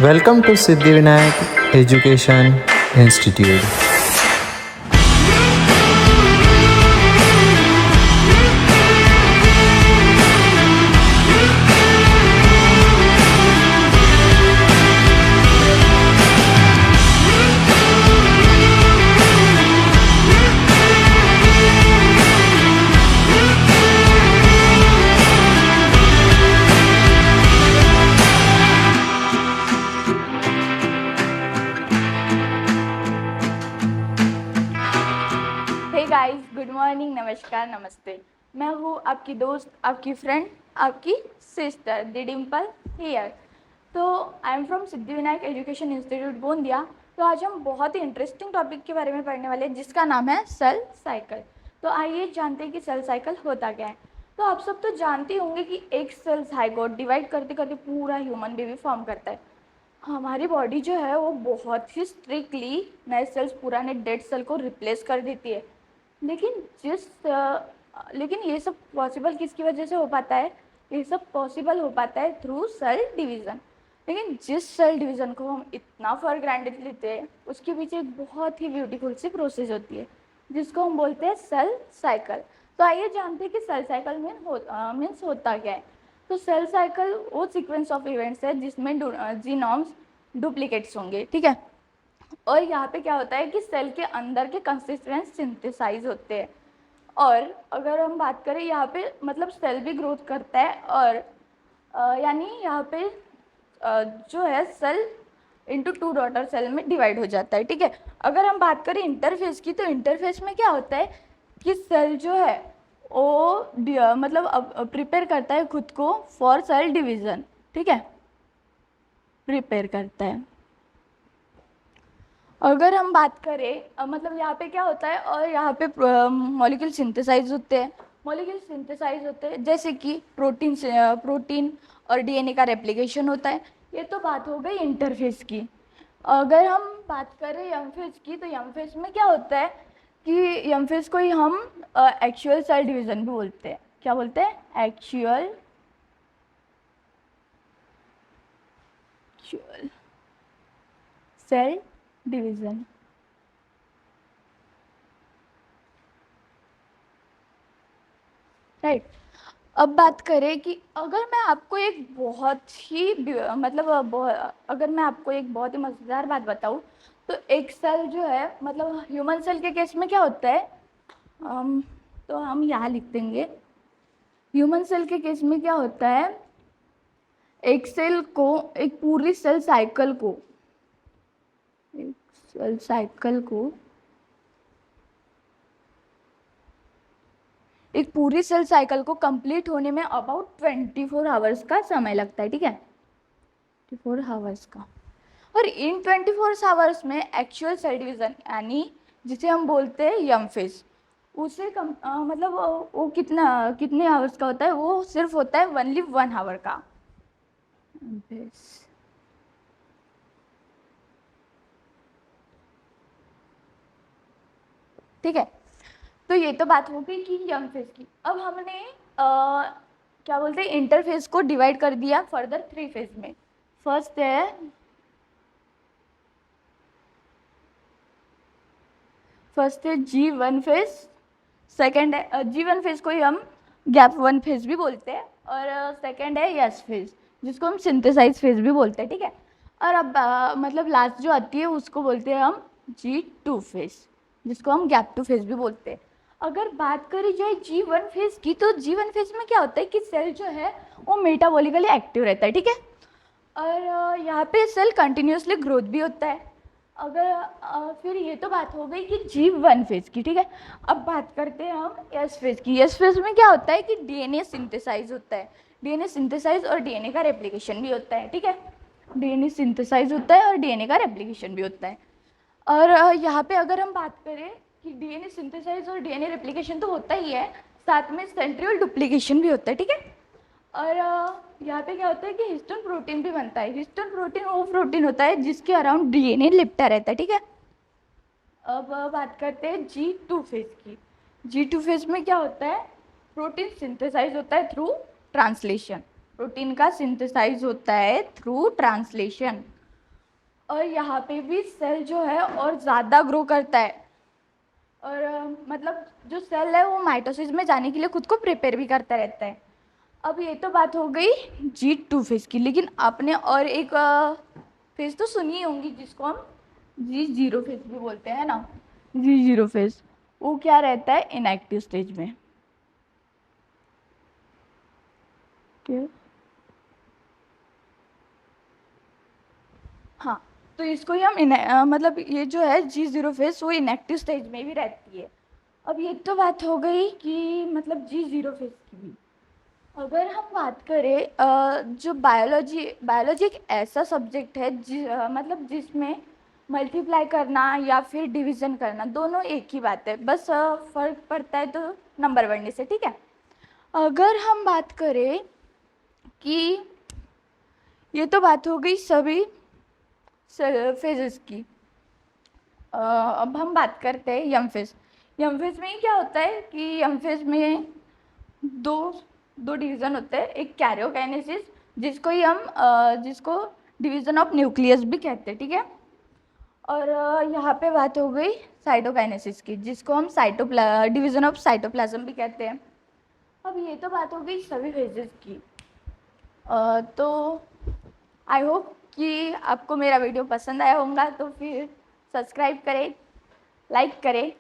Welcome to Siddhivinayak Education Institute. Hey guys, good morning, नमस्कार, नमस्ते। मैं हूँ आपकी दोस्त, आपकी फ्रेंड, आपकी सिस्टर दी डिम्पल हियर। तो I am from Siddhivinayak education institute Gondia. तो आज हम बहुत ही इंटरेस्टिंग टॉपिक के बारे में पढ़ने वाले हैं जिसका नाम है सेल साइकिल। तो आइए जानते हैं कि सेल साइकिल होता क्या है। तो आप सब तो जानते होंगे कि एक सेल जाइगोट डिवाइड करते करते पूरा ह्यूमन बेबी फॉर्म करता है। हमारी बॉडी जो है वो बहुत ही स्ट्रिक्टली नए सेल्स, पुराने डेड सेल को रिप्लेस कर देती है। लेकिन ये सब पॉसिबल किसकी वजह से हो पाता है? ये सब पॉसिबल हो पाता है थ्रू सेल डिवीज़न। लेकिन जिस सेल डिवीज़न को हम इतना फॉर ग्रांटेड लेते हैं उसके पीछे एक बहुत ही ब्यूटीफुल सी प्रोसेस होती है जिसको हम बोलते हैं सेल साइकिल। तो आइए जानते हैं कि सेल साइकिल मीन्स होता क्या है। तो सेल साइकिल वो सीक्वेंस ऑफ इवेंट्स है जिसमें जीनोम्स डुप्लीकेट्स होंगे, ठीक है। और यहाँ पे क्या होता है कि सेल के अंदर के कंस्टिट्यूएंट्स सिंथेसाइज होते हैं। और अगर हम बात करें यहाँ पे मतलब सेल भी ग्रोथ करता है और यानी यहाँ पे जो है cell into two daughter cell में डिवाइड हो जाता है, ठीक है। अगर हम बात करें इंटरफेस की, तो इंटरफेस में क्या होता है कि सेल जो है वो मतलब अब प्रिपेयर करता है खुद को फॉर सेल डिवीज़न, ठीक है, प्रिपेयर करता है। अगर हम बात करें मतलब यहाँ पे क्या होता है और यहाँ पे मॉलिक्यूल सिंथेसाइज होते हैं। मॉलिक्यूल सिंथेसाइज होते हैं जैसे कि प्रोटीन और डीएनए का रेप्लिकेशन होता है। ये तो बात हो गई इंटरफेस की। अगर हम बात करें एम फेज की, तो एम फेज में क्या होता है कि एम फेज को ही हम एक्चुअल सेल डिवीज़न भी बोलते हैं। क्या बोलते हैं? Actual cell division. राइट। अब बात करें कि अगर मैं आपको एक बहुत ही मतलब अगर मैं आपको एक बहुत ही मज़ेदार बात बताऊं, तो एक सेल जो है मतलब ह्यूमन सेल के केस में क्या होता है, तो हम यहाँ लिख देंगे। ह्यूमन सेल के केस में क्या होता है, एक सेल को, एक पूरी सेल साइकिल को, एक सेल साइकिल को, एक पूरी सेल साइकिल को कंप्लीट होने में अबाउट 24 आवर्स का समय लगता है, ठीक है, 24 आवर्स का। और इन 24 आवर्स में एक्चुअल सेल डिवीज़न यानी जिसे हम बोलते हैं यम फेज, उसे मतलब वो कितने आवर्स का होता है? वो सिर्फ होता है ओनली 1 आवर का। ठीक है। तो ये तो बात हो गई कि यंग फेज की। अब हमने क्या बोलते हैं, इंटरफेज को डिवाइड कर दिया फर्दर 3 फेज में। फर्स्ट है G1 फेज। सेकंड है G1 फेज को ही हम गैप 1 फेज भी बोलते हैं। और सेकंड है यस फेज जिसको हम सिंथेसाइज फेज भी बोलते हैं, ठीक है। और अब मतलब लास्ट जो आती है उसको बोलते हैं हम G2 फेज जिसको हम गैप 2 फेज भी बोलते हैं। अगर बात करी जाए G1 फेज की, तो G1 फेज में क्या होता है कि सेल जो है वो मेटाबॉलिकली एक्टिव रहता है, ठीक है। और यहाँ पे सेल कंटिन्यूसली ग्रोथ भी होता है। अगर फिर ये तो बात हो गई कि G1 फेज की, ठीक है। अब बात करते हैं हम एस फेज की। एस फेज में क्या होता है कि डीएनए सिंथेसाइज होता है। डीएनए सिंथेसाइज और डीएनए का रेप्लिकेशन भी होता है, ठीक है। डीएनए सिंथेसाइज होता है और डीएनए का रेप्लिकेशन भी होता है। और यहाँ पे अगर हम बात करें कि डीएनए सिंथेसाइज और डीएनए रेप्लिकेशन तो होता ही है, साथ में सेंट्रियोल डुप्लीकेशन भी होता है, ठीक है। और यहाँ पे क्या होता है कि हिस्टोन प्रोटीन भी बनता है। हिस्टोन प्रोटीन वो प्रोटीन होता है जिसके अराउंड डीएनए लिपटा रहता है, ठीक है। अब बात करते हैं G2 फेज की। G2 फेज में क्या होता है, प्रोटीन सिंथेसाइज होता है थ्रू ट्रांसलेशन। प्रोटीन का सिंथेसाइज होता है थ्रू ट्रांसलेशन। और यहाँ पे भी सेल जो है और ज़्यादा ग्रो करता है, और मतलब जो सेल है वो माइटोसिस में जाने के लिए खुद को प्रिपेयर भी करता रहता है। अब ये तो बात हो गई G2 फेज की, लेकिन आपने और एक फेज तो सुनी ही होंगी जिसको हम G0 फेज भी बोलते हैं ना। G0 फेज वो क्या रहता है, इनएक्टिव स्टेज में। क्या? हाँ, तो इसको ही हम मतलब ये जो है G0 फेज वो इनएक्टिव स्टेज में भी रहती है। अब ये तो बात हो गई कि मतलब G0 फेज की भी। अगर हम बात करें जो बायोलॉजी एक ऐसा सब्जेक्ट है मतलब जिसमें मल्टीप्लाई करना या फिर डिवीजन करना दोनों एक ही बात है, बस फर्क पड़ता है तो नंबर बढ़ने से, ठीक है। अगर हम बात करें कि ये तो बात हो गई सभी फेजेस की। अब हम बात करते हैं यम फेज। यम फेज में ही क्या होता है कि यम फेज में दो दो डिवीज़न होते हैं, एक कैरियोकाइनेसिस जिसको ही हम जिसको डिवीज़न ऑफ न्यूक्लियस भी कहते हैं, ठीक है। और यहाँ पे बात हो गई साइटोकाइनेसिस की जिसको हम डिवीज़न ऑफ साइटोप्लाज्म भी कहते हैं। अब ये तो बात हो गई सभी फेजेस की। तो आई होप कि आपको मेरा वीडियो पसंद आया होगा, तो फिर सब्सक्राइब करें, लाइक करें